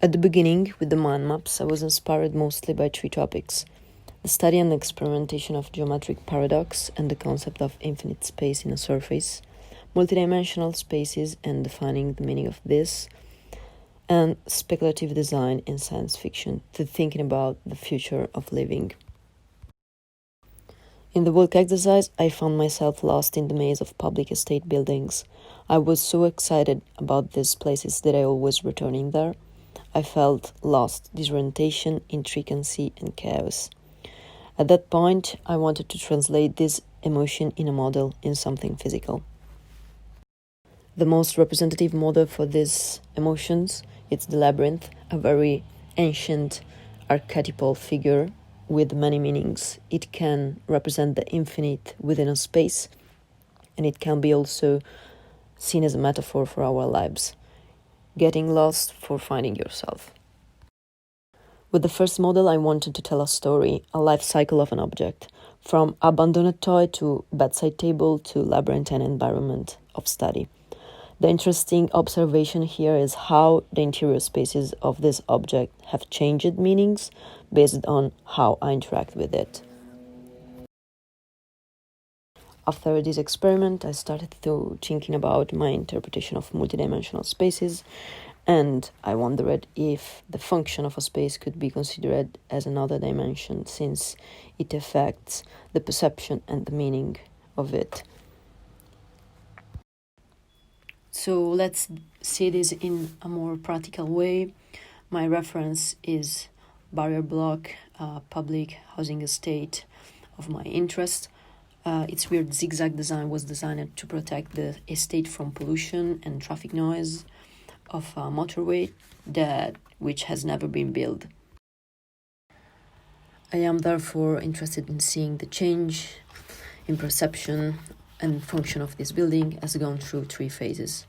At the beginning, with the mind maps, I was inspired mostly by three topics: the study and experimentation of geometric paradox and the concept of infinite space in a surface, multidimensional spaces and defining the meaning of this, and speculative design in science fiction, to thinking about the future of living. In the work exercise, I found myself lost in the maze of public estate buildings. I was so excited about these places that I always returning there. I felt lost, disorientation, intricacy, and chaos. At that point, I wanted to translate this emotion in a model, in something physical. The most representative model for these emotions is the labyrinth, a very ancient archetypal figure with many meanings. It can represent the infinite within a space, and it can be also seen as a metaphor for our lives, getting lost for finding yourself. With the first model, I wanted to tell a story, a life cycle of an object, from abandoned toy to bedside table to labyrinthine environment of study. The interesting observation here is how the interior spaces of this object have changed meanings based on how I interact with it. After this experiment, I started to thinking about my interpretation of multidimensional spaces, and I wondered if the function of a space could be considered as another dimension, since it affects the perception and the meaning of it. So let's see this in a more practical way. My reference is barrier block, public housing estate of my interest. Its weird zigzag design was designed to protect the estate from pollution and traffic noise of a motorway which has never been built. I am therefore interested in seeing the change in perception and function of this building has gone through three phases.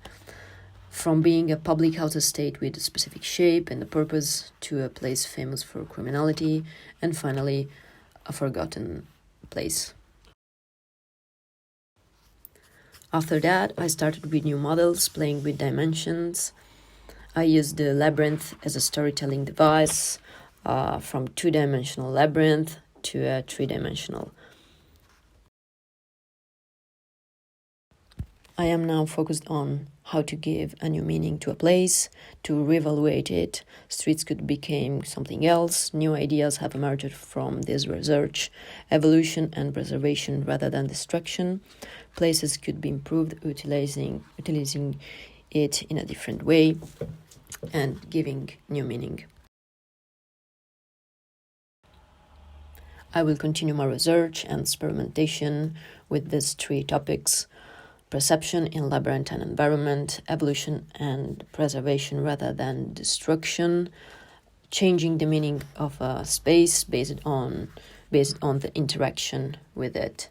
From being a public house estate with a specific shape and a purpose to a place famous for criminality, and finally a forgotten place. After that, I started with new models, playing with dimensions. I used the labyrinth as a storytelling device, from two-dimensional labyrinth to a three-dimensional. I am now focused on how to give a new meaning to a place, to reevaluate it. Streets could become something else. New ideas have emerged from this research, evolution and preservation rather than destruction. Places could be improved utilizing it in a different way and giving new meaning. I will continue my research and experimentation with these three topics: perception in labyrinthine environment, evolution and preservation rather than destruction, changing the meaning of a space based on the interaction with it.